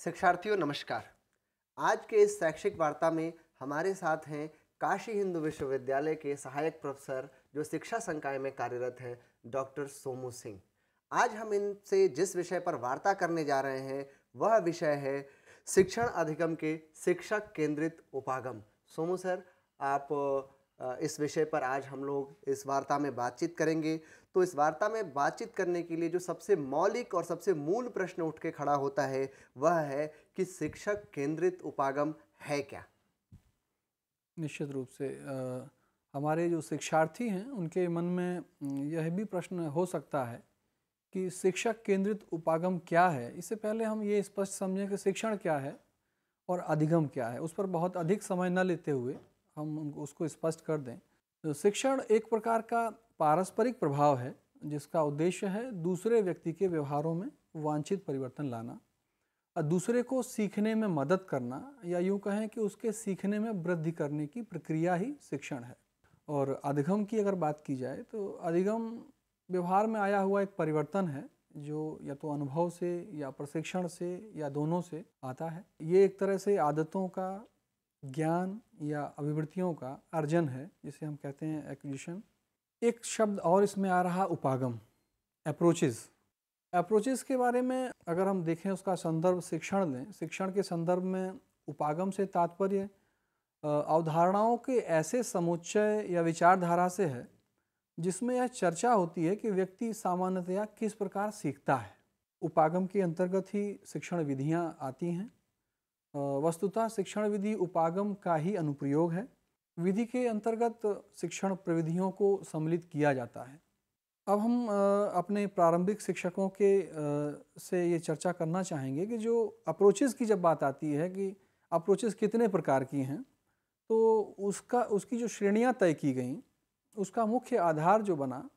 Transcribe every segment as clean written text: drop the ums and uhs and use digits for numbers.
शिक्षार्थियों नमस्कार। आज के इस शैक्षिक वार्ता में हमारे साथ हैं काशी हिंदू विश्वविद्यालय के सहायक प्रोफेसर जो शिक्षा संकाय में कार्यरत हैं, डॉक्टर सोमू सिंह। आज हम इनसे जिस विषय पर वार्ता करने जा रहे हैं वह विषय है शिक्षण अधिगम के शिक्षक केंद्रित उपागम। सोमू सर, आप इस विषय पर आज हम लोग इस वार्ता में बातचीत करेंगे। तो इस वार्ता में बातचीत करने के लिए जो सबसे मौलिक और सबसे मूल प्रश्न उठ के खड़ा होता है वह है कि शिक्षक केंद्रित उपागम है क्या? निश्चित रूप से हमारे जो शिक्षार्थी हैं उनके मन में यह भी प्रश्न हो सकता है कि शिक्षक केंद्रित उपागम क्या है। इससे पहले हम ये स्पष्ट समझें कि शिक्षण क्या है और अधिगम क्या है। उस पर बहुत अधिक समय न लेते हुए हम उसको स्पष्ट कर दें। तो शिक्षण एक प्रकार का पारस्परिक प्रभाव है जिसका उद्देश्य है दूसरे व्यक्ति के व्यवहारों में वांछित परिवर्तन लाना और दूसरे को सीखने में मदद करना, या यूँ कहें कि उसके सीखने में वृद्धि करने की प्रक्रिया ही शिक्षण है। और अधिगम की अगर बात की जाए तो अधिगम व्यवहार में आया हुआ एक परिवर्तन है जो या तो अनुभव से या प्रशिक्षण से या दोनों से आता है। ये एक तरह से आदतों का, ज्ञान या अभिवृत्तियों का अर्जन है जिसे हम कहते हैं एक्विजिशन। एक शब्द और इसमें आ रहा उपागम, अप्रोचेस। अप्रोचेस के बारे में अगर हम देखें, उसका संदर्भ शिक्षण लें, शिक्षण के संदर्भ में उपागम से तात्पर्य अवधारणाओं के ऐसे समुच्चय या विचारधारा से है जिसमें यह चर्चा होती है कि व्यक्ति सामान्यतया किस प्रकार सीखता है। उपागम के अंतर्गत ही शिक्षण विधियां आती हैं। वस्तुतः शिक्षण विधि उपागम का ही अनुप्रयोग है। विधि के अंतर्गत शिक्षण प्रविधियों को सम्मिलित किया जाता है। अब हम अपने प्रारंभिक शिक्षकों के से ये चर्चा करना चाहेंगे कि जो अप्रोचेस की जब बात आती है कि अप्रोचेस कितने प्रकार की हैं, तो उसकी जो श्रेणियां तय की गई, उसका मुख्य आधार जो बना,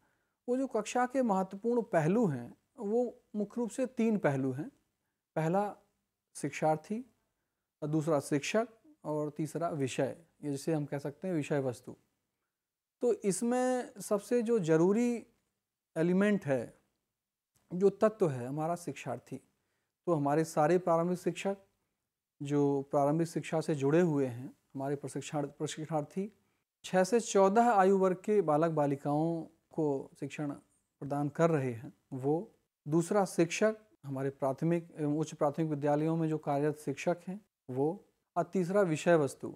वो जो कक्षा के महत्वपूर्ण पहलू हैं वो मुख्य रूप से 3 पहलू हैं। पहला शिक्षार्थी, दूसरा शिक्षक और तीसरा विषय, जिसे हम कह सकते हैं विषय वस्तु। तो इसमें सबसे जो जरूरी एलिमेंट है, जो तत्व है हमारा शिक्षार्थी। तो हमारे सारे प्रारंभिक शिक्षक जो प्रारंभिक शिक्षा से जुड़े हुए हैं, हमारे प्रशिक्षणार्थी 6 से 14 आयु वर्ग के बालक बालिकाओं को शिक्षण प्रदान कर रहे हैं वो। दूसरा शिक्षक, हमारे प्राथमिक एवं उच्च प्राथमिक विद्यालयों में जो कार्यरत शिक्षक हैं वो। और तीसरा विषय वस्तु,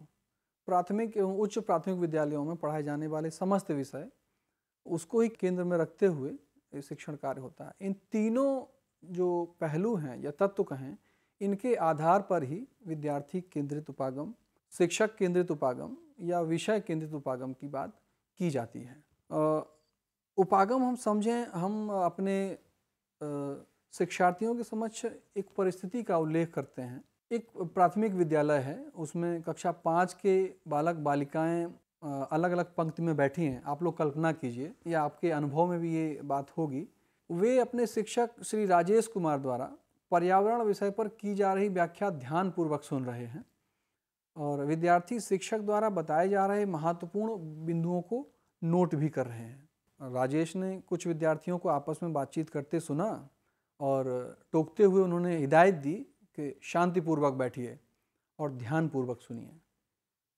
प्राथमिक एवं उच्च प्राथमिक विद्यालयों में पढ़ाए जाने वाले समस्त विषय, उसको ही केंद्र में रखते हुए शिक्षण कार्य होता है। इन तीनों जो पहलू हैं या तत्व कहें, इनके आधार पर ही विद्यार्थी केंद्रित उपागम, शिक्षक केंद्रित उपागम या विषय केंद्रित उपागम की बात की जाती है। उपागम हम समझें, हम अपने शिक्षार्थियों के समक्ष एक परिस्थिति का उल्लेख करते हैं। एक प्राथमिक विद्यालय है, उसमें कक्षा 5 के बालक बालिकाएं अलग अलग पंक्ति में बैठी हैं। आप लोग कल्पना कीजिए, या आपके अनुभव में भी ये बात होगी। वे अपने शिक्षक श्री राजेश कुमार द्वारा पर्यावरण विषय पर की जा रही व्याख्या ध्यानपूर्वक सुन रहे हैं और विद्यार्थी शिक्षक द्वारा बताए जा रहे महत्वपूर्ण बिंदुओं को नोट भी कर रहे हैं। राजेश ने कुछ विद्यार्थियों को आपस में बातचीत करते सुना और टोकते हुए उन्होंने हिदायत दी कि शांतिपूर्वक बैठिए और ध्यानपूर्वक सुनिए।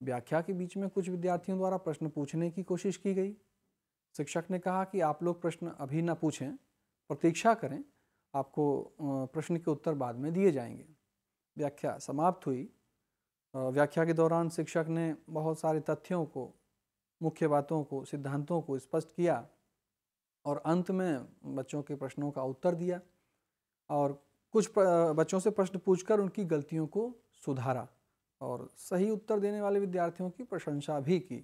व्याख्या के बीच में कुछ विद्यार्थियों द्वारा प्रश्न पूछने की कोशिश की गई। शिक्षक ने कहा कि आप लोग प्रश्न अभी ना पूछें, प्रतीक्षा करें, आपको प्रश्न के उत्तर बाद में दिए जाएंगे। व्याख्या समाप्त हुई। व्याख्या के दौरान शिक्षक ने बहुत सारे तथ्यों को, मुख्य बातों को, सिद्धांतों को स्पष्ट किया और अंत में बच्चों के प्रश्नों का उत्तर दिया और कुछ बच्चों से प्रश्न पूछकर उनकी गलतियों को सुधारा और सही उत्तर देने वाले विद्यार्थियों की प्रशंसा भी की।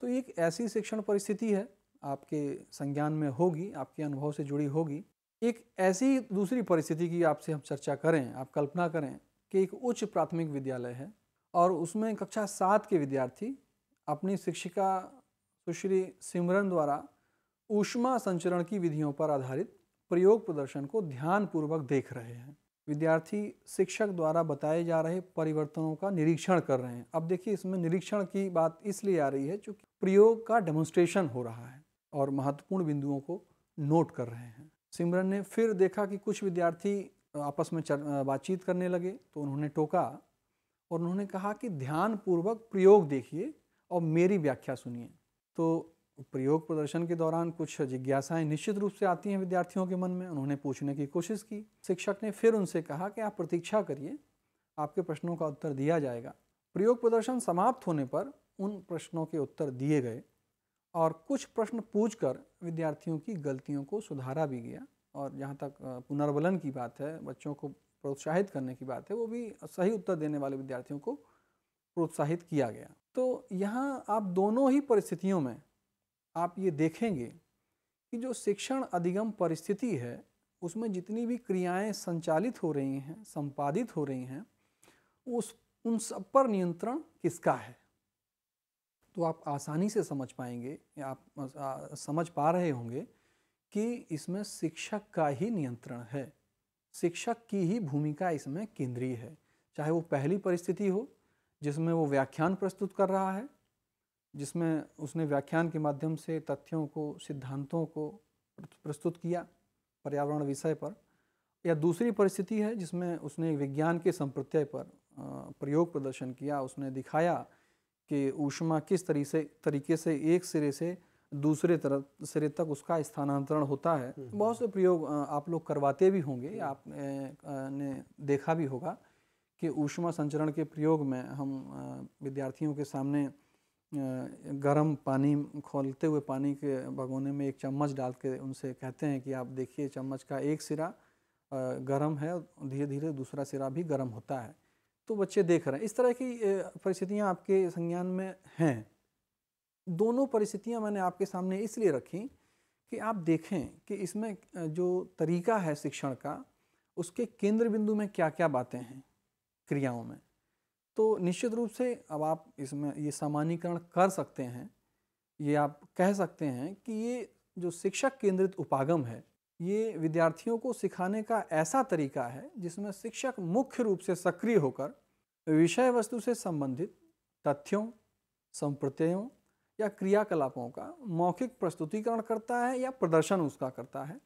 तो एक ऐसी शिक्षण परिस्थिति है, आपके संज्ञान में होगी, आपके अनुभव से जुड़ी होगी। एक ऐसी दूसरी परिस्थिति की आपसे हम चर्चा करें। आप कल्पना करें कि एक उच्च प्राथमिक विद्यालय है और उसमें कक्षा 7 के विद्यार्थी अपनी शिक्षिका सुश्री सिमरन द्वारा ऊष्मा संचरण की विधियों पर आधारित प्रयोग प्रदर्शन को ध्यानपूर्वक देख रहे हैं। विद्यार्थी शिक्षक द्वारा बताए जा रहे परिवर्तनों का निरीक्षण कर रहे हैं। अब देखिए, इसमें निरीक्षण की बात इसलिए आ रही है क्योंकि प्रयोग का डेमोन्स्ट्रेशन हो रहा है और महत्वपूर्ण बिंदुओं को नोट कर रहे हैं। सिमरन ने फिर देखा कि कुछ विद्यार्थी आपस में बातचीत करने लगे तो उन्होंने टोका और उन्होंने कहा कि ध्यानपूर्वक प्रयोग देखिए और मेरी व्याख्या सुनिए। तो प्रयोग प्रदर्शन के दौरान कुछ जिज्ञासाएं निश्चित रूप से आती हैं विद्यार्थियों के मन में। उन्होंने पूछने की कोशिश की। शिक्षक ने फिर उनसे कहा कि आप प्रतीक्षा करिए, आपके प्रश्नों का उत्तर दिया जाएगा। प्रयोग प्रदर्शन समाप्त होने पर उन प्रश्नों के उत्तर दिए गए और कुछ प्रश्न पूछकर विद्यार्थियों की गलतियों को सुधारा भी गया। और जहाँ तक पुनर्वलन की बात है, बच्चों को प्रोत्साहित करने की बात है, वो भी सही उत्तर देने वाले विद्यार्थियों को प्रोत्साहित किया गया। तो यहाँ आप दोनों ही परिस्थितियों में आप ये देखेंगे कि जो शिक्षण अधिगम परिस्थिति है उसमें जितनी भी क्रियाएं संचालित हो रही हैं, संपादित हो रही हैं, उन सब पर नियंत्रण किसका है। तो आप आसानी से समझ पाएंगे, आप समझ पा रहे होंगे कि इसमें शिक्षक का ही नियंत्रण है, शिक्षक की ही भूमिका इसमें केंद्रीय है। चाहे वो पहली परिस्थिति हो जिसमें वो व्याख्यान प्रस्तुत कर रहा है, जिसमें उसने व्याख्यान के माध्यम से तथ्यों को, सिद्धांतों को प्रस्तुत किया पर्यावरण विषय पर, या दूसरी परिस्थिति है जिसमें उसने विज्ञान के संप्रत्यय पर प्रयोग प्रदर्शन किया। उसने दिखाया कि ऊष्मा किस तरीके से एक सिरे से दूसरे सिरे तक उसका स्थानांतरण होता है। बहुत से प्रयोग आप लोग करवाते भी होंगे, आपने देखा भी होगा कि ऊष्मा संचरण के प्रयोग में हम विद्यार्थियों के सामने गर्म पानी, खोलते हुए पानी के भगोने में एक चम्मच डाल के उनसे कहते हैं कि आप देखिए चम्मच का एक सिरा गर्म है, धीरे धीरे दूसरा सिरा भी गर्म होता है। तो बच्चे देख रहे हैं। इस तरह की परिस्थितियां आपके संज्ञान में हैं। दोनों परिस्थितियां मैंने आपके सामने इसलिए रखी कि आप देखें कि इसमें जो तरीका है शिक्षण का, उसके केंद्र बिंदु में क्या क्या बातें हैं क्रियाओं में। तो निश्चित रूप से अब आप इसमें ये सामान्यीकरण कर सकते हैं, ये आप कह सकते हैं कि ये जो शिक्षक केंद्रित उपागम है, ये विद्यार्थियों को सिखाने का ऐसा तरीका है जिसमें शिक्षक मुख्य रूप से सक्रिय होकर विषय वस्तु से संबंधित तथ्यों, संप्रत्ययों या क्रियाकलापों का मौखिक प्रस्तुतिकरण करता है या प्रदर्शन उसका करता है।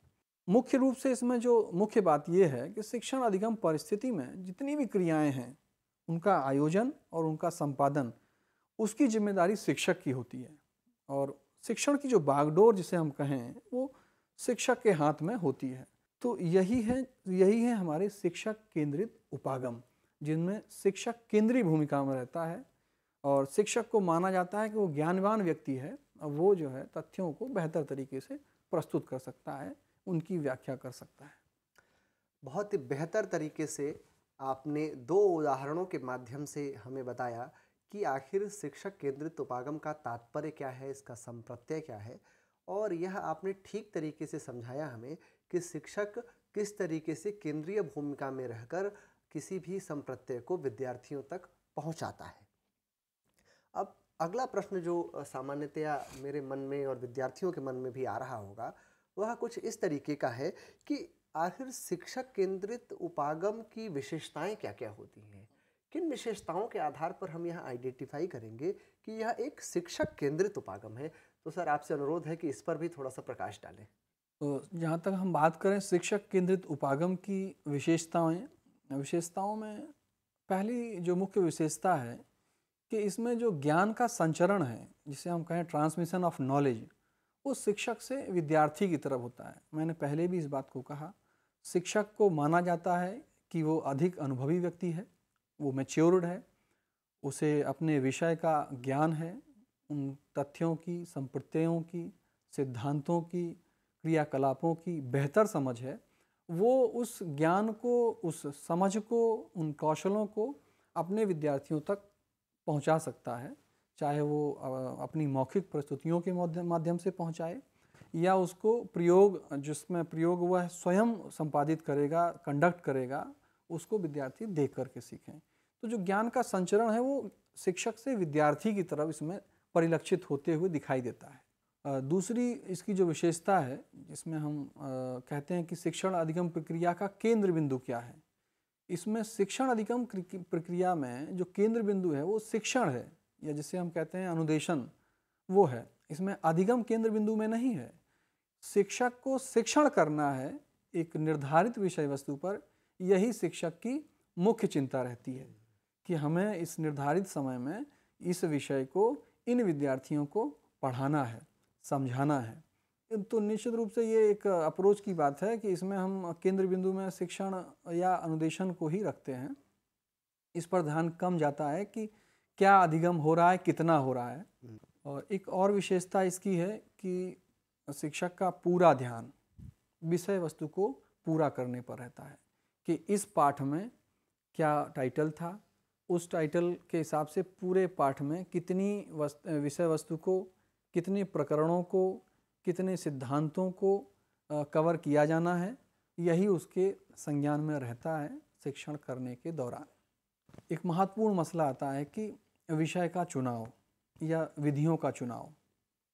मुख्य रूप से इसमें जो मुख्य बात यह है कि शिक्षण अधिगम परिस्थिति में जितनी भी क्रियाएं हैं उनका आयोजन और उनका संपादन उसकी जिम्मेदारी शिक्षक की होती है, और शिक्षण की जो बागडोर जिसे हम कहें वो शिक्षक के हाथ में होती है। तो यही है हमारे शिक्षक केंद्रित उपागम, जिनमें शिक्षक केंद्रीय भूमिका में रहता है और शिक्षक को माना जाता है कि वो ज्ञानवान व्यक्ति है और वो जो है तथ्यों को बेहतर तरीके से प्रस्तुत कर सकता है, उनकी व्याख्या कर सकता है। बहुत ही बेहतर तरीके से आपने दो उदाहरणों के माध्यम से हमें बताया कि आखिर शिक्षक केंद्रित उपागम का तात्पर्य क्या है, इसका संप्रत्यय क्या है, और यह आपने ठीक तरीके से समझाया हमें कि शिक्षक किस तरीके से केंद्रीय भूमिका में रहकर किसी भी संप्रत्यय को विद्यार्थियों तक पहुंचाता है। अब अगला प्रश्न जो सामान्यतया मेरे मन में और विद्यार्थियों के मन में भी आ रहा होगा, वह कुछ इस तरीके का है कि आखिर शिक्षक केंद्रित उपागम की विशेषताएं क्या क्या होती हैं, किन विशेषताओं के आधार पर हम यह आइडेंटिफाई करेंगे कि यह एक शिक्षक केंद्रित उपागम है। तो सर आपसे अनुरोध है कि इस पर भी थोड़ा सा प्रकाश डालें। तो जहाँ तक हम बात करें शिक्षक केंद्रित उपागम की विशेषताओं में पहली जो मुख्य विशेषता है कि इसमें जो ज्ञान का संचरण है, जिसे हम कहें ट्रांसमिशन ऑफ नॉलेज, वो शिक्षक से विद्यार्थी की तरफ होता है। मैंने पहले भी इस बात को कहा, शिक्षक को माना जाता है कि वो अधिक अनुभवी व्यक्ति है, वो मैच्योर्ड है, उसे अपने विषय का ज्ञान है, उन तथ्यों की, संप्रत्ययों की, सिद्धांतों की, क्रियाकलापों की बेहतर समझ है। वो उस ज्ञान को, उस समझ को, उन कौशलों को अपने विद्यार्थियों तक पहुंचा सकता है, चाहे वो अपनी मौखिक प्रस्तुतियों के माध्यम से पहुंचाए या उसको प्रयोग, जिसमें प्रयोग वह स्वयं संपादित करेगा, कंडक्ट करेगा, उसको विद्यार्थी देख करके सीखें। तो जो ज्ञान का संचरण है वो शिक्षक से विद्यार्थी की तरफ इसमें परिलक्षित होते हुए दिखाई देता है। दूसरी इसकी जो विशेषता है, जिसमें हम कहते हैं कि शिक्षण अधिगम प्रक्रिया का केंद्र बिंदु क्या है, इसमें शिक्षण अधिगम प्रक्रिया में जो केंद्र बिंदु है वो शिक्षण है, या जिसे हम कहते हैं अनुदेशन, वो है। इसमें अधिगम केंद्र बिंदु में नहीं है। शिक्षक को शिक्षण करना है एक निर्धारित विषय वस्तु पर यही शिक्षक की मुख्य चिंता रहती है कि हमें इस निर्धारित समय में इस विषय को इन विद्यार्थियों को पढ़ाना है, समझाना है। तो निश्चित रूप से ये एक अप्रोच की बात है कि इसमें हम केंद्र बिंदु में शिक्षण या अनुदेशन को ही रखते हैं। इस पर ध्यान कम जाता है कि क्या अधिगम हो रहा है, कितना हो रहा है। और एक और विशेषता इसकी है कि शिक्षक का पूरा ध्यान विषय वस्तु को पूरा करने पर रहता है कि इस पाठ में क्या टाइटल था, उस टाइटल के हिसाब से पूरे पाठ में कितनी विषय वस्तु को, कितने प्रकरणों को, कितने सिद्धांतों को कवर किया जाना है, यही उसके संज्ञान में रहता है शिक्षण करने के दौरान। एक महत्वपूर्ण मसला आता है कि विषय का चुनाव या विधियों का चुनाव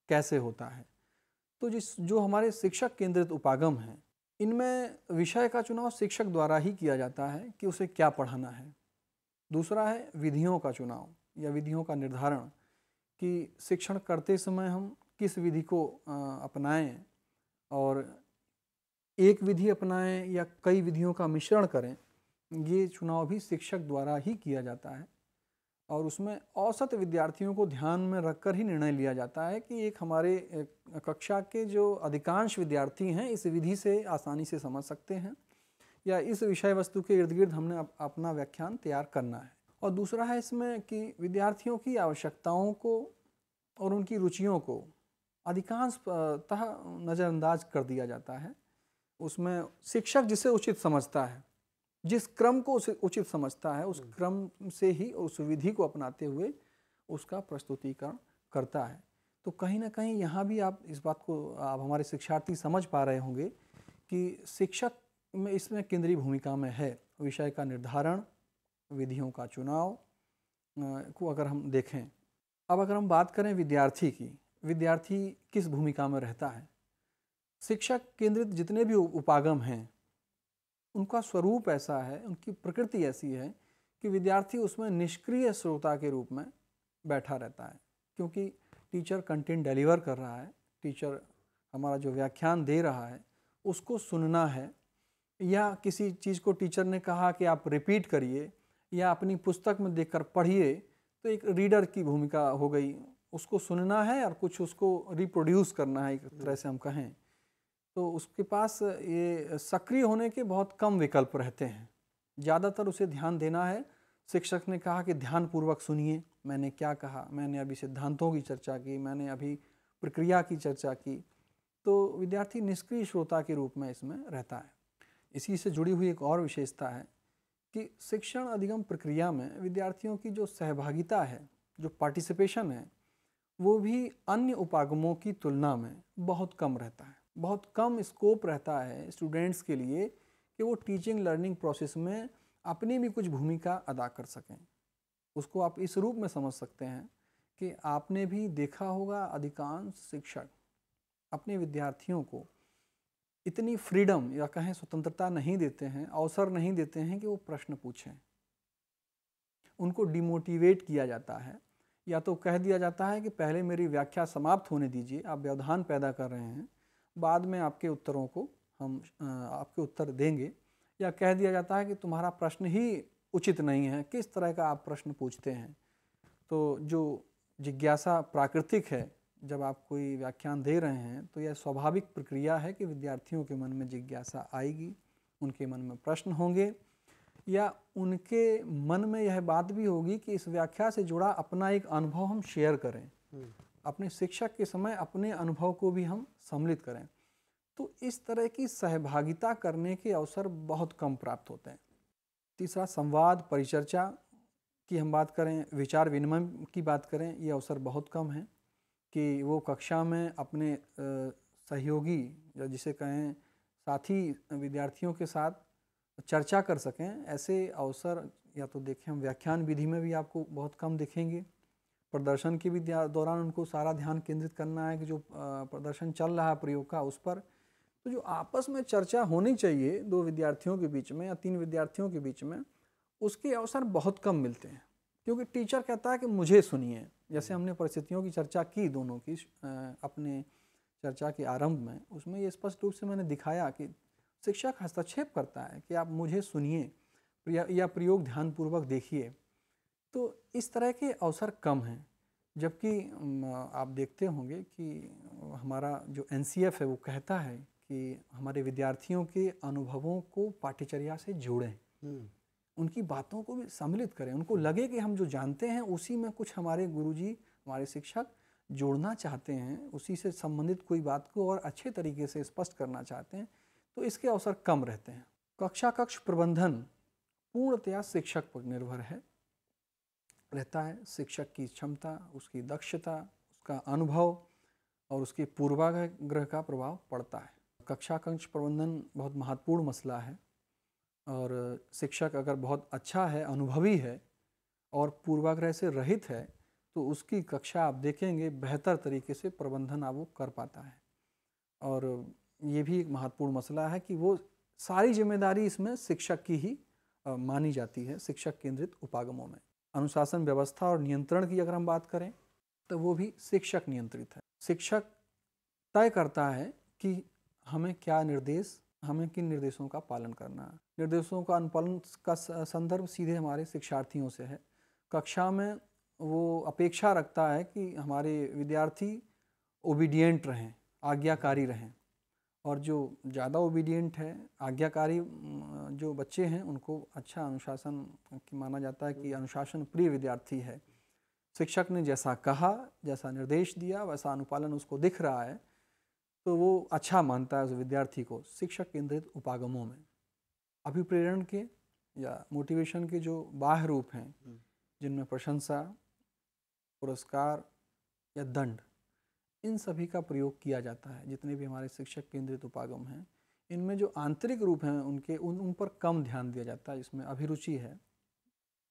कैसे होता है। तो जो हमारे शिक्षक केंद्रित उपागम हैं, इनमें विषय का चुनाव शिक्षक द्वारा ही किया जाता है कि उसे क्या पढ़ाना है। दूसरा है विधियों का चुनाव या विधियों का निर्धारण कि शिक्षण करते समय हम किस विधि को अपनाएं, और एक विधि अपनाएं या कई विधियों का मिश्रण करें, ये चुनाव भी शिक्षक द्वारा ही किया जाता है। और उसमें औसत विद्यार्थियों को ध्यान में रखकर ही निर्णय लिया जाता है कि एक हमारे कक्षा के जो अधिकांश विद्यार्थी हैं इस विधि से आसानी से समझ सकते हैं, या इस विषय वस्तु के इर्द गिर्द हमने अपना व्याख्यान तैयार करना है। और दूसरा है इसमें कि विद्यार्थियों की आवश्यकताओं को और उनकी रुचियों को अधिकांशतः नज़रअंदाज कर दिया जाता है। उसमें शिक्षक जिसे उचित समझता है, जिस क्रम को उसे उचित समझता है, उस क्रम से ही उस विधि को अपनाते हुए उसका प्रस्तुतिकरण करता है। तो कहीं ना कहीं यहाँ भी आप इस बात को आप हमारे शिक्षार्थी समझ पा रहे होंगे कि शिक्षक में इसमें केंद्रीय भूमिका में है विषय का निर्धारण, विधियों का चुनाव को अगर हम देखें। अब अगर हम बात करें विद्यार्थी की, विद्यार्थी किस भूमिका में रहता है। शिक्षक केंद्रित जितने भी उपागम हैं उनका स्वरूप ऐसा है, उनकी प्रकृति ऐसी है कि विद्यार्थी उसमें निष्क्रिय श्रोता के रूप में बैठा रहता है, क्योंकि टीचर कंटेंट डिलीवर कर रहा है, टीचर हमारा जो व्याख्यान दे रहा है उसको सुनना है, या किसी चीज़ को टीचर ने कहा कि आप रिपीट करिए या अपनी पुस्तक में देखकर पढ़िए, तो एक रीडर की भूमिका हो गई, उसको सुनना है और कुछ उसको रिप्रोड्यूस करना है एक तरह से हम कहें। तो उसके पास ये सक्रिय होने के बहुत कम विकल्प रहते हैं, ज़्यादातर उसे ध्यान देना है। शिक्षक ने कहा कि ध्यानपूर्वक सुनिए, मैंने क्या कहा, मैंने अभी सिद्धांतों की चर्चा की, मैंने अभी प्रक्रिया की चर्चा की। तो विद्यार्थी निष्क्रिय श्रोता के रूप में इसमें रहता है। इसी से जुड़ी हुई एक और विशेषता है कि शिक्षण अधिगम प्रक्रिया में विद्यार्थियों की जो सहभागिता है, जो पार्टिसिपेशन है, वो भी अन्य उपागमों की तुलना में बहुत कम रहता है। बहुत कम स्कोप रहता है स्टूडेंट्स के लिए कि वो टीचिंग लर्निंग प्रोसेस में अपनी भी कुछ भूमिका अदा कर सकें। उसको आप इस रूप में समझ सकते हैं कि आपने भी देखा होगा अधिकांश शिक्षक अपने विद्यार्थियों को इतनी फ्रीडम या कहें स्वतंत्रता नहीं देते हैं, अवसर नहीं देते हैं कि वो प्रश्न पूछें। उनको डिमोटिवेट किया जाता है, या तो कह दिया जाता है कि पहले मेरी व्याख्या समाप्त होने दीजिए, आप व्यवधान पैदा कर रहे हैं, बाद में आपके उत्तरों को हम आपके उत्तर देंगे, या कह दिया जाता है कि तुम्हारा प्रश्न ही उचित नहीं है, किस तरह का आप प्रश्न पूछते हैं। तो जो जिज्ञासा प्राकृतिक है, जब आप कोई व्याख्यान दे रहे हैं तो यह स्वाभाविक प्रक्रिया है कि विद्यार्थियों के मन में जिज्ञासा आएगी, उनके मन में प्रश्न होंगे, या उनके मन में यह बात भी होगी कि इस व्याख्या से जुड़ा अपना एक अनुभव हम शेयर करें, अपने शिक्षक के समय अपने अनुभव को भी हम सम्मिलित करें। तो इस तरह की सहभागिता करने के अवसर बहुत कम प्राप्त होते हैं। तीसरा, संवाद परिचर्चा की हम बात करें, विचार विनिमय की बात करें, ये अवसर बहुत कम है कि वो कक्षा में अपने सहयोगी या जिसे कहें साथी विद्यार्थियों के साथ चर्चा कर सकें। ऐसे अवसर या तो देखें हम व्याख्यान विधि में भी आपको बहुत कम दिखेंगे। प्रदर्शन के भी दौरान उनको सारा ध्यान केंद्रित करना है कि जो प्रदर्शन चल रहा है प्रयोग का उस पर। तो जो आपस में चर्चा होनी चाहिए 2 विद्यार्थियों के बीच में या 3 विद्यार्थियों के बीच में, उसके अवसर बहुत कम मिलते हैं, क्योंकि टीचर कहता है कि मुझे सुनिए। जैसे हमने परिस्थितियों की चर्चा की दोनों की अपने चर्चा के आरंभ में, उसमें ये स्पष्ट रूप से मैंने दिखाया कि शिक्षक हस्तक्षेप करता है कि आप मुझे सुनिए या प्रयोग ध्यानपूर्वक देखिए, तो इस तरह के अवसर कम हैं। जबकि आप देखते होंगे कि हमारा जो एनसीएफ है वो कहता है कि हमारे विद्यार्थियों के अनुभवों को पाठ्यचर्या से जोड़ें, उनकी बातों को भी सम्मिलित करें, उनको लगे कि हम जो जानते हैं उसी में कुछ हमारे गुरुजी, हमारे शिक्षक जोड़ना चाहते हैं, उसी से संबंधित कोई बात को और अच्छे तरीके से स्पष्ट करना चाहते हैं, तो इसके अवसर कम रहते हैं। कक्ष प्रबंधन पूर्णतया शिक्षक पर निर्भर रहता है। शिक्षक की क्षमता, उसकी दक्षता, उसका अनुभव और उसके पूर्वाग्रह का प्रभाव पड़ता है। कक्ष प्रबंधन बहुत महत्वपूर्ण मसला है और शिक्षक अगर बहुत अच्छा है, अनुभवी है और पूर्वाग्रह से रहित है, तो उसकी कक्षा आप देखेंगे बेहतर तरीके से प्रबंधन आप वो कर पाता है। और ये भी एक महत्वपूर्ण मसला है कि वो सारी जिम्मेदारी इसमें शिक्षक की ही मानी जाती है। शिक्षक केंद्रित उपागमों में अनुशासन व्यवस्था और नियंत्रण की अगर हम बात करें तो वो भी शिक्षक नियंत्रित है। शिक्षक तय करता है कि हमें क्या निर्देश, हमें किन निर्देशों का पालन करना है। निर्देशों का अनुपालन का संदर्भ सीधे हमारे शिक्षार्थियों से है। कक्षा में वो अपेक्षा रखता है कि हमारे विद्यार्थी ओबीडियंट रहें, आज्ञाकारी रहें, और जो ज़्यादा ओबीडियंट है, आज्ञाकारी जो बच्चे हैं, उनको अच्छा अनुशासन की माना जाता है कि अनुशासन प्रिय विद्यार्थी है। शिक्षक ने जैसा कहा, जैसा निर्देश दिया, वैसा अनुपालन उसको दिख रहा है, तो वो अच्छा मानता है उस विद्यार्थी को। शिक्षक केंद्रित उपागमों में अभिप्रेरण के या मोटिवेशन के जो बाह्य रूप हैं, जिनमें प्रशंसा, पुरस्कार या दंड, इन सभी का प्रयोग किया जाता है। जितने भी हमारे शिक्षक केंद्रित उपागम हैं, इनमें जो आंतरिक रूप हैं उनके उन पर कम ध्यान दिया जाता है, इसमें अभिरुचि है।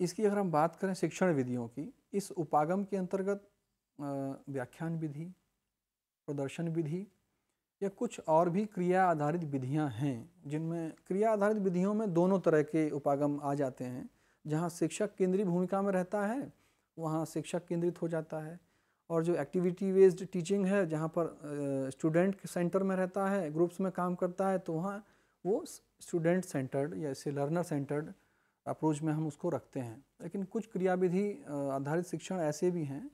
इसकी अगर हम बात करें शिक्षण विधियों की, इस उपागम के अंतर्गत व्याख्यान विधि, प्रदर्शन विधि या कुछ और भी क्रिया आधारित विधियां हैं, जिनमें क्रिया आधारित विधियों में दोनों तरह के उपागम आ जाते हैं। जहां शिक्षक केंद्रीय भूमिका में रहता है वहां शिक्षक केंद्रित हो जाता है, और जो एक्टिविटी बेस्ड टीचिंग है, जहाँ पर स्टूडेंट के सेंटर में रहता है, ग्रुप्स में काम करता है, तो वहाँ वो स्टूडेंट सेंटर्ड या इसे लर्नर सेंटर्ड अप्रोच में हम उसको रखते हैं। लेकिन कुछ क्रियाविधि आधारित शिक्षण ऐसे भी हैं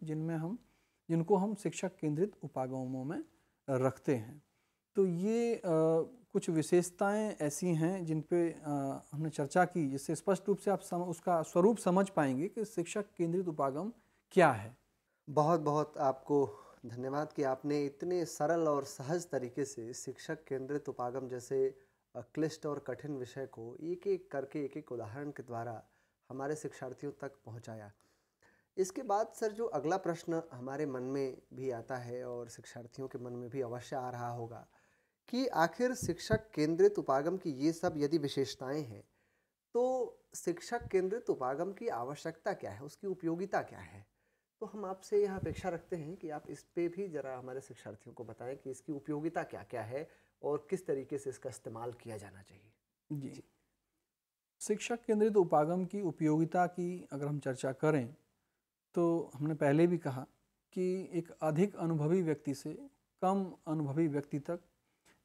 जिनको हम शिक्षक केंद्रित उपागमों में रखते हैं। तो ये कुछ विशेषताएं ऐसी हैं जिन पे हमने चर्चा की, जिससे स्पष्ट रूप से आप उसका स्वरूप समझ पाएंगे कि शिक्षक केंद्रित उपागम क्या है। बहुत बहुत आपको धन्यवाद कि आपने इतने सरल और सहज तरीके से शिक्षक केंद्रित उपागम जैसे क्लिष्ट और कठिन विषय को एक एक करके, एक एक उदाहरण के द्वारा हमारे शिक्षार्थियों तक पहुंचाया। इसके बाद सर, जो अगला प्रश्न हमारे मन में भी आता है और शिक्षार्थियों के मन में भी अवश्य आ रहा होगा कि आखिर शिक्षक केंद्रित उपागम की ये सब यदि विशेषताएं हैं, तो शिक्षक केंद्रित उपागम की आवश्यकता क्या है, उसकी उपयोगिता क्या है? तो हम आपसे यह अपेक्षा रखते हैं कि आप इस पे भी ज़रा हमारे शिक्षार्थियों को बताएं कि इसकी उपयोगिता क्या क्या है और किस तरीके से इसका इस्तेमाल किया जाना चाहिए। जी, शिक्षक केंद्रित उपागम की उपयोगिता की अगर हम चर्चा करें तो हमने पहले भी कहा कि एक अधिक अनुभवी व्यक्ति से कम अनुभवी व्यक्ति तक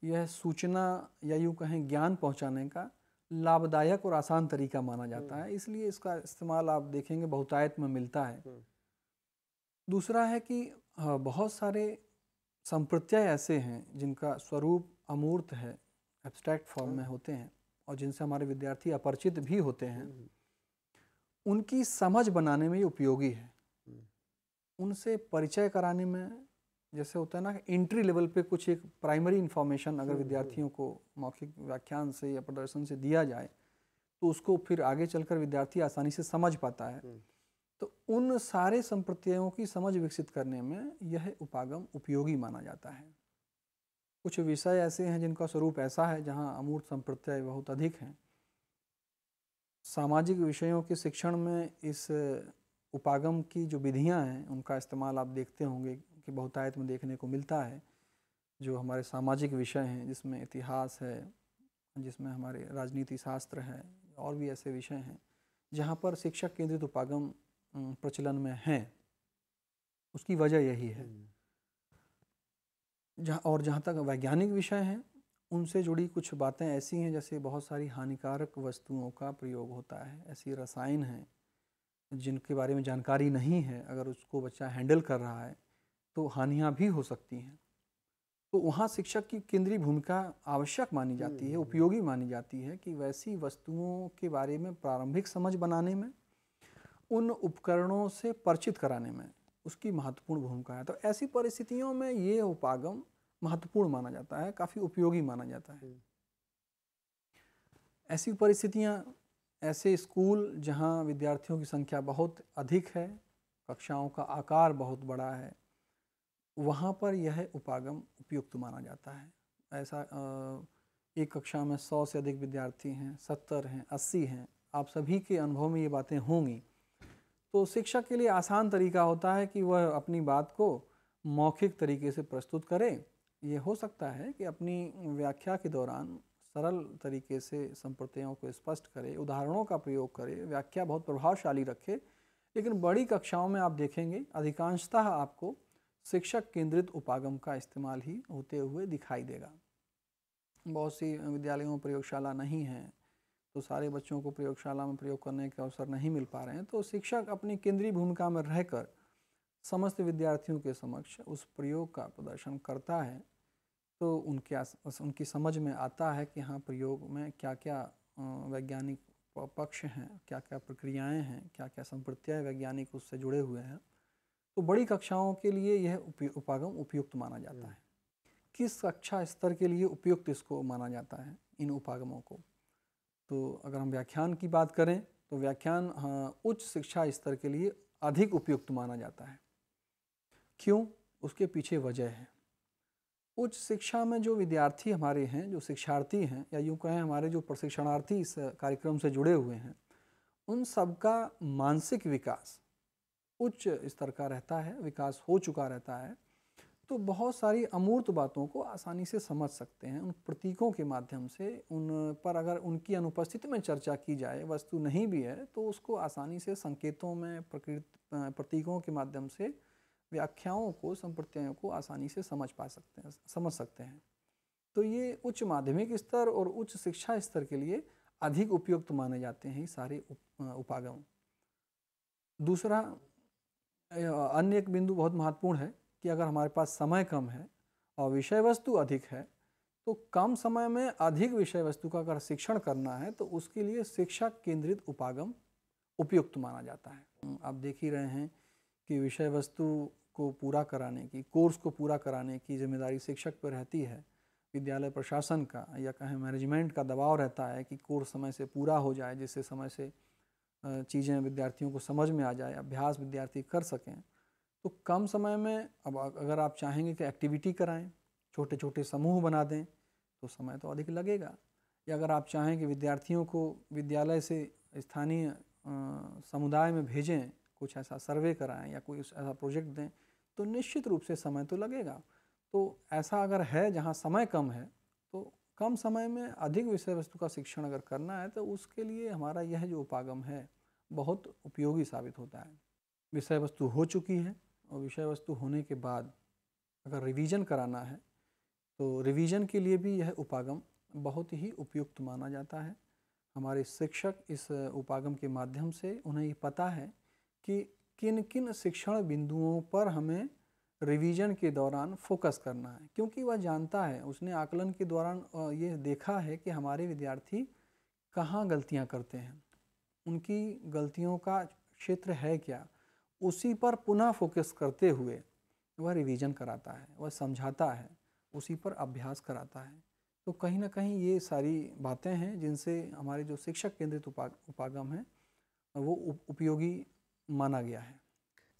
यह सूचना या यूँ कहें ज्ञान पहुंचाने का लाभदायक और आसान तरीका माना जाता है। इसलिए इसका इस्तेमाल आप देखेंगे बहुतायत में मिलता है। दूसरा है कि बहुत सारे संप्रत्यय ऐसे हैं जिनका स्वरूप अमूर्त है, एब्स्ट्रैक्ट फॉर्म में होते हैं, और जिनसे हमारे विद्यार्थी अपरिचित भी होते हैं। उनकी समझ बनाने में ये उपयोगी है। उनसे परिचय कराने में, जैसे होता है ना, एंट्री लेवल पे कुछ एक प्राइमरी इन्फॉर्मेशन अगर विद्यार्थियों को मौखिक व्याख्यान से या प्रदर्शन से दिया जाए तो उसको फिर आगे चलकर विद्यार्थी आसानी से समझ पाता है। तो उन सारे संप्रत्ययों की समझ विकसित करने में यह उपागम उपयोगी माना जाता है। कुछ विषय ऐसे हैं जिनका स्वरूप ऐसा है जहाँ अमूर्त संप्रत्यय बहुत अधिक हैं। सामाजिक विषयों के शिक्षण में इस उपागम की जो विधियां हैं उनका इस्तेमाल आप देखते होंगे कि बहुतायत में देखने को मिलता है। जो हमारे सामाजिक विषय हैं, जिसमें इतिहास है, जिसमें हमारे राजनीति शास्त्र है, और भी ऐसे विषय हैं जहाँ पर शिक्षक केंद्रित उपागम प्रचलन में हैं। उसकी वजह यही है। जहाँ तक वैज्ञानिक विषय हैं उनसे जुड़ी कुछ बातें ऐसी हैं, जैसे बहुत सारी हानिकारक वस्तुओं का प्रयोग होता है, ऐसी रसायन हैं जिनके बारे में जानकारी नहीं है, अगर उसको बच्चा हैंडल कर रहा है तो हानियाँ भी हो सकती हैं। तो वहाँ शिक्षक की केंद्रीय भूमिका आवश्यक मानी जाती है, उपयोगी मानी जाती है कि वैसी वस्तुओं के बारे में प्रारंभिक समझ बनाने में, उन उपकरणों से परिचित कराने में उसकी महत्वपूर्ण भूमिका है। तो ऐसी परिस्थितियों में ये उपागम महत्वपूर्ण माना जाता है, काफ़ी उपयोगी माना जाता है। ऐसी परिस्थितियाँ, ऐसे स्कूल जहाँ विद्यार्थियों की संख्या बहुत अधिक है, कक्षाओं का आकार बहुत बड़ा है, वहाँ पर यह उपागम उपयुक्त माना जाता है। ऐसा एक कक्षा में 100 से अधिक विद्यार्थी हैं, 70 हैं, 80 हैं, आप सभी के अनुभव में ये बातें होंगी। तो शिक्षक के लिए आसान तरीका होता है कि वह अपनी बात को मौखिक तरीके से प्रस्तुत करे। ये हो सकता है कि अपनी व्याख्या के दौरान सरल तरीके से संप्रत्ययों को स्पष्ट करे, उदाहरणों का प्रयोग करे, व्याख्या बहुत प्रभावशाली रखे। लेकिन बड़ी कक्षाओं में आप देखेंगे अधिकांशतः आपको शिक्षक केंद्रित उपागम का इस्तेमाल ही होते हुए दिखाई देगा। बहुत सी विद्यालयों में प्रयोगशाला नहीं है, तो सारे बच्चों को प्रयोगशाला में प्रयोग करने के अवसर नहीं मिल पा रहे हैं, तो शिक्षक अपनी केंद्रीय भूमिका में रहकर समस्त विद्यार्थियों के समक्ष उस प्रयोग का प्रदर्शन करता है। तो उनकी समझ में आता है कि हाँ, प्रयोग में क्या क्या वैज्ञानिक पक्ष हैं, क्या क्या प्रक्रियाएं हैं, क्या क्या संप्रत्यय वैज्ञानिक उससे जुड़े हुए हैं। तो बड़ी कक्षाओं के लिए यह उपागम उपयुक्त माना जाता है। किस कक्षा स्तर के लिए उपयुक्त इसको माना जाता है, इन उपागमों को? तो अगर हम व्याख्यान की बात करें तो व्याख्यान उच्च शिक्षा स्तर के लिए अधिक उपयुक्त माना जाता है। क्यों? उसके पीछे वजह है। उच्च शिक्षा में जो विद्यार्थी हमारे हैं, जो शिक्षार्थी हैं, या यूँ कहें हमारे जो प्रशिक्षणार्थी इस कार्यक्रम से जुड़े हुए हैं, उन सबका मानसिक विकास उच्च स्तर का रहता है, विकास हो चुका रहता है। तो बहुत सारी अमूर्त बातों को आसानी से समझ सकते हैं। उन प्रतीकों के माध्यम से उन पर अगर उनकी अनुपस्थिति में चर्चा की जाए, वस्तु नहीं भी है, तो उसको आसानी से संकेतों में, प्रतीकों के माध्यम से व्याख्याओं को, संप्रत्ययों को आसानी से समझ सकते हैं। तो ये उच्च माध्यमिक स्तर और उच्च शिक्षा स्तर के लिए अधिक उपयुक्त माने जाते हैं सारे उपागम। दूसरा अन्य एक बिंदु बहुत महत्वपूर्ण है कि अगर हमारे पास समय कम है और विषय वस्तु अधिक है, तो कम समय में अधिक विषय वस्तु का अगर शिक्षण करना है तो उसके लिए शिक्षक केंद्रित उपागम उपयुक्त माना जाता है। आप देख ही रहे हैं कि विषय वस्तु को पूरा कराने की, कोर्स को पूरा कराने की जिम्मेदारी शिक्षक पर रहती है। विद्यालय प्रशासन का या कहें मैनेजमेंट का दबाव रहता है कि कोर्स समय से पूरा हो जाए, जिससे समय से चीज़ें विद्यार्थियों को समझ में आ जाए, अभ्यास विद्यार्थी कर सकें। तो कम समय में अब अगर आप चाहेंगे कि एक्टिविटी कराएं, छोटे छोटे समूह बना दें, तो समय तो अधिक लगेगा। या अगर आप चाहें कि विद्यार्थियों को विद्यालय से स्थानीय समुदाय में भेजें, कुछ ऐसा सर्वे कराएं या कोई ऐसा प्रोजेक्ट दें, तो निश्चित रूप से समय तो लगेगा। तो ऐसा अगर है जहाँ समय कम है, तो कम समय में अधिक विषय वस्तु का शिक्षण अगर करना है, तो उसके लिए हमारा यह जो उपागम है बहुत उपयोगी साबित होता है। विषय वस्तु हो चुकी है और विषय वस्तु होने के बाद अगर रिवीजन कराना है, तो रिवीजन के लिए भी यह उपागम बहुत ही उपयुक्त माना जाता है। हमारे शिक्षक इस उपागम के माध्यम से उन्हें ये पता है कि किन किन शिक्षण बिंदुओं पर हमें रिवीजन के दौरान फोकस करना है, क्योंकि वह जानता है, उसने आकलन के दौरान ये देखा है कि हमारे विद्यार्थी कहाँ गलतियाँ करते हैं, उनकी गलतियों का क्षेत्र है क्या, उसी पर पुनः फोकस करते हुए वह रिवीजन कराता है, वह समझाता है, उसी पर अभ्यास कराता है। तो कहीं ना कहीं ये सारी बातें हैं जिनसे हमारे जो शिक्षक केंद्रित उपागम है वो उपयोगी माना गया है।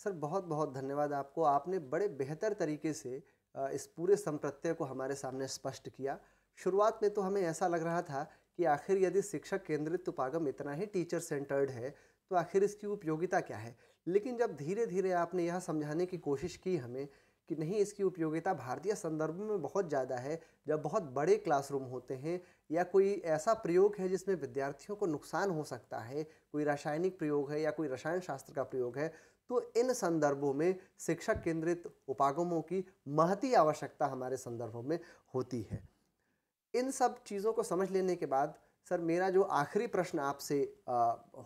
सर, बहुत बहुत धन्यवाद आपको। आपने बड़े बेहतर तरीके से इस पूरे संप्रत्यय को हमारे सामने स्पष्ट किया। शुरुआत में तो हमें ऐसा लग रहा था कि आखिर यदि शिक्षक केंद्रित उपागम इतना ही टीचर सेंटर्ड है, तो आखिर इसकी उपयोगिता क्या है। लेकिन जब धीरे धीरे आपने यह समझाने की कोशिश की हमें कि नहीं, इसकी उपयोगिता भारतीय संदर्भों में बहुत ज़्यादा है, जब बहुत बड़े क्लासरूम होते हैं या कोई ऐसा प्रयोग है जिसमें विद्यार्थियों को नुकसान हो सकता है, कोई रासायनिक प्रयोग है या कोई रसायन शास्त्र का प्रयोग है, तो इन संदर्भों में शिक्षक केंद्रित उपागमों की महती आवश्यकता हमारे संदर्भों में होती है। इन सब चीज़ों को समझ लेने के बाद सर मेरा जो आखिरी प्रश्न आपसे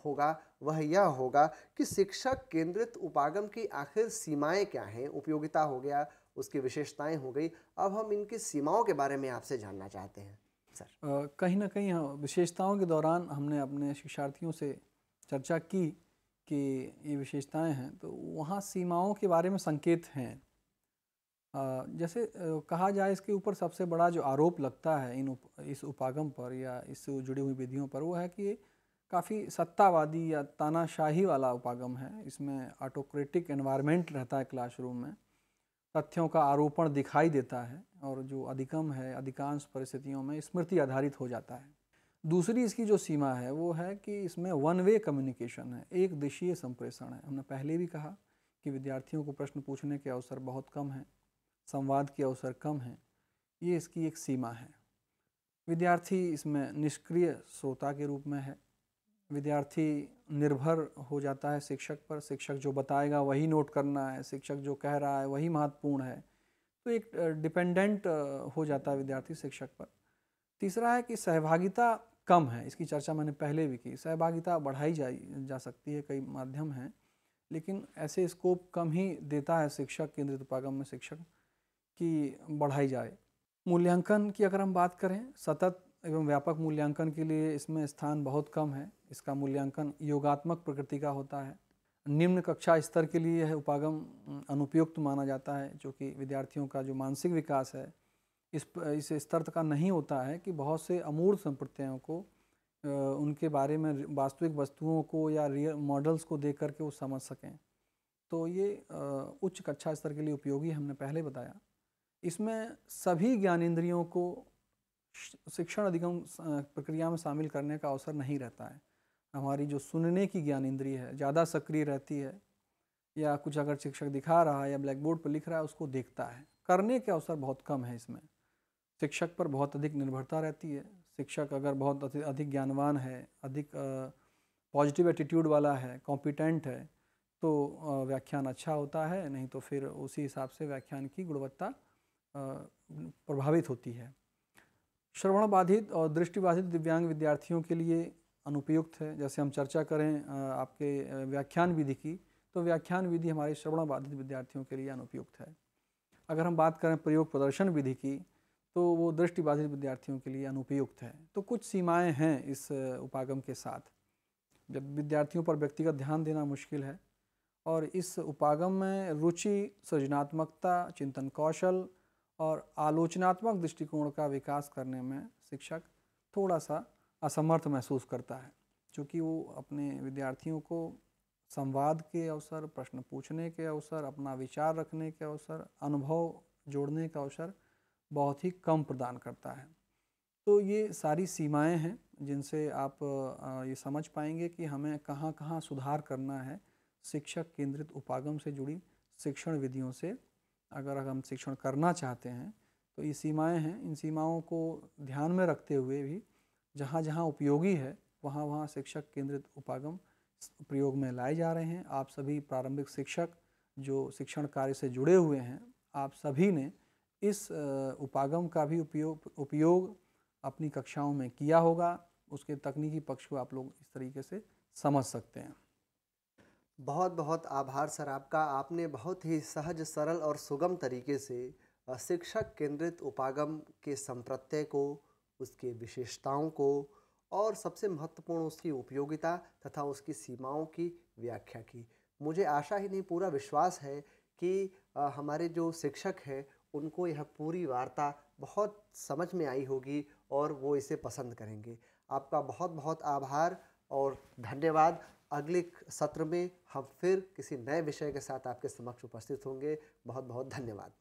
होगा वह यह होगा कि शिक्षक केंद्रित उपागम की आखिर सीमाएं क्या हैं? उपयोगिता हो गया, उसकी विशेषताएं हो गई, अब हम इनकी सीमाओं के बारे में आपसे जानना चाहते हैं सर। कहीं न कहीं हाँ, विशेषताओं के दौरान हमने अपने शिक्षार्थियों से चर्चा की कि ये विशेषताएँ हैं, तो वहाँ सीमाओं के बारे में संकेत हैं। जैसे कहा जाए इसके ऊपर सबसे बड़ा जो आरोप लगता है इस उपागम पर या इससे जुड़ी हुई विधियों पर, वो है कि ये काफ़ी सत्तावादी या तानाशाही वाला उपागम है। इसमें ऑटोक्रेटिक एनवायरनमेंट रहता है क्लासरूम में, तथ्यों का आरोपण दिखाई देता है और जो अधिगम है अधिकांश परिस्थितियों में स्मृति आधारित हो जाता है। दूसरी इसकी जो सीमा है वो है कि इसमें वन वे कम्युनिकेशन है, एक दिशीय संप्रेषण है। हमने पहले भी कहा कि विद्यार्थियों को प्रश्न पूछने के अवसर बहुत कम हैं, संवाद के अवसर कम हैं, ये इसकी एक सीमा है। विद्यार्थी इसमें निष्क्रिय श्रोता के रूप में है। विद्यार्थी निर्भर हो जाता है शिक्षक पर, शिक्षक जो बताएगा वही नोट करना है, शिक्षक जो कह रहा है वही महत्वपूर्ण है। तो एक डिपेंडेंट हो जाता है विद्यार्थी शिक्षक पर। तीसरा है कि सहभागिता कम है, इसकी चर्चा मैंने पहले भी की। सहभागिता बढ़ाई जा सकती है, कई माध्यम हैं, लेकिन ऐसे स्कोप कम ही देता है शिक्षक केंद्रित उपागम में शिक्षक की बढ़ाई जाए। मूल्यांकन की अगर हम बात करें, सतत एवं व्यापक मूल्यांकन के लिए इसमें स्थान बहुत कम है। इसका मूल्यांकन योगात्मक प्रकृति का होता है। निम्न कक्षा स्तर के लिए यह उपागम अनुपयुक्त माना जाता है, जो कि विद्यार्थियों का जो मानसिक विकास है इस स्तर का नहीं होता है कि बहुत से अमूर्त संप्रत्ययों को उनके बारे में वास्तविक वस्तुओं को या रियल मॉडल्स को देख करके वो समझ सकें। तो ये उच्च कक्षा स्तर के लिए उपयोगी हमने पहले बताया। इसमें सभी ज्ञानेंद्रियों को शिक्षण अधिगम प्रक्रिया में शामिल करने का अवसर नहीं रहता है। हमारी जो सुनने की ज्ञानेंद्रिय है ज़्यादा सक्रिय रहती है, या कुछ अगर शिक्षक दिखा रहा है या ब्लैक बोर्ड पर लिख रहा है उसको देखता है। करने के अवसर बहुत कम है इसमें। शिक्षक पर बहुत अधिक निर्भरता रहती है। शिक्षक अगर बहुत अधिक ज्ञानवान है, अधिक पॉजिटिव एटीट्यूड वाला है, कॉम्पिटेंट है, तो व्याख्यान अच्छा होता है, नहीं तो फिर उसी हिसाब से व्याख्यान की गुणवत्ता प्रभावित होती है। श्रवण बाधित और दृष्टिबाधित दिव्यांग विद्यार्थियों के लिए अनुपयुक्त है। जैसे हम चर्चा करें आपके व्याख्यान विधि की, तो व्याख्यान विधि हमारे श्रवण बाधित विद्यार्थियों के लिए अनुपयुक्त है। अगर हम बात करें प्रयोग प्रदर्शन विधि की, तो वो दृष्टिबाधित विद्यार्थियों के लिए अनुपयुक्त है। तो कुछ सीमाएं हैं इस उपागम के साथ। जब विद्यार्थियों पर व्यक्तिगत ध्यान देना मुश्किल है और इस उपागम में रुचि, सृजनात्मकता, चिंतन कौशल और आलोचनात्मक दृष्टिकोण का विकास करने में शिक्षक थोड़ा सा असमर्थ महसूस करता है, क्योंकि वो अपने विद्यार्थियों को संवाद के अवसर, प्रश्न पूछने के अवसर, अपना विचार रखने के अवसर, अनुभव जोड़ने का अवसर बहुत ही कम प्रदान करता है। तो ये सारी सीमाएं हैं जिनसे आप ये समझ पाएंगे कि हमें कहाँ कहाँ सुधार करना है शिक्षक केंद्रित उपागम से जुड़ी शिक्षण विधियों से। अगर हम शिक्षण करना चाहते हैं तो ये सीमाएं हैं। इन सीमाओं को ध्यान में रखते हुए भी जहाँ जहाँ उपयोगी है वहाँ वहाँ शिक्षक केंद्रित उपागम प्रयोग में लाए जा रहे हैं। आप सभी प्रारंभिक शिक्षक जो शिक्षण कार्य से जुड़े हुए हैं, आप सभी ने इस उपागम का भी उपयोग अपनी कक्षाओं में किया होगा। उसके तकनीकी पक्ष को आप लोग इस तरीके से समझ सकते हैं। बहुत बहुत आभार सर आपका। आपने बहुत ही सहज, सरल और सुगम तरीके से शिक्षक केंद्रित उपागम के संप्रत्यय को, उसके विशेषताओं को और सबसे महत्वपूर्ण उसकी उपयोगिता तथा उसकी सीमाओं की व्याख्या की। मुझे आशा ही नहीं पूरा विश्वास है कि हमारे जो शिक्षक हैं उनको यह पूरी वार्ता बहुत समझ में आई होगी और वो इसे पसंद करेंगे। आपका बहुत बहुत आभार और धन्यवाद। अगले सत्र में हम फिर किसी नए विषय के साथ आपके समक्ष उपस्थित होंगे। बहुत बहुत धन्यवाद।